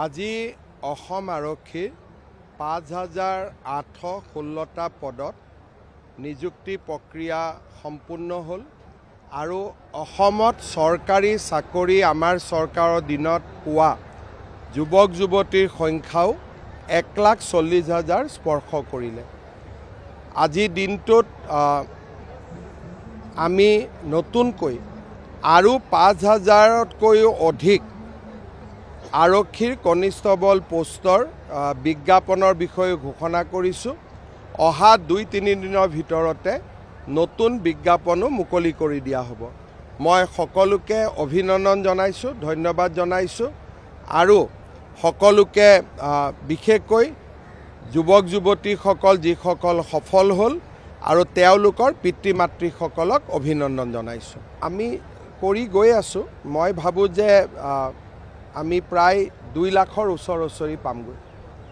আজি অসম আৰক্ষীৰ ৫,৮১৬টা পদত নিযুক্তি প্ৰক্ৰিয়া সম্পূৰ্ণ হ'ল আৰু অসমত চৰকাৰী চাকৰি আমাৰ চৰকাৰৰ দিনত পোৱা যুৱক যুৱতীৰ সংখ্যাও ১,৪০,০০০ স্পৰ্শ কৰিলে। আজি দিনটোত আমি নতুনকৈ আৰু ৫,০০০তকৈও অধিক আৰক্ষীৰ কনিষ্টবল পোষ্টৰ বিজ্ঞাপনৰ বিষয়ে ঘোষণা কৰিছোঁ। অহা ২-৩ দিনৰ ভিতৰতে নতুন বিজ্ঞাপনো মুকলি কৰি দিয়া হ'ব। মই সকলোকে অভিনন্দন জনাইছোঁ, ধন্যবাদ জনাইছোঁ আৰু সকলোকে বিশেষকৈ যুৱক যুৱতীসকল যিসকল সফল হ'ল আৰু তেওঁলোকৰ পিতৃ মাতৃসকলক অভিনন্দন জনাইছোঁ। আমি কৰি গৈ আছোঁ। মই ভাবোঁ যে আমি প্ৰায় ২ লাখৰ ওচৰ ওচৰি পামগৈ।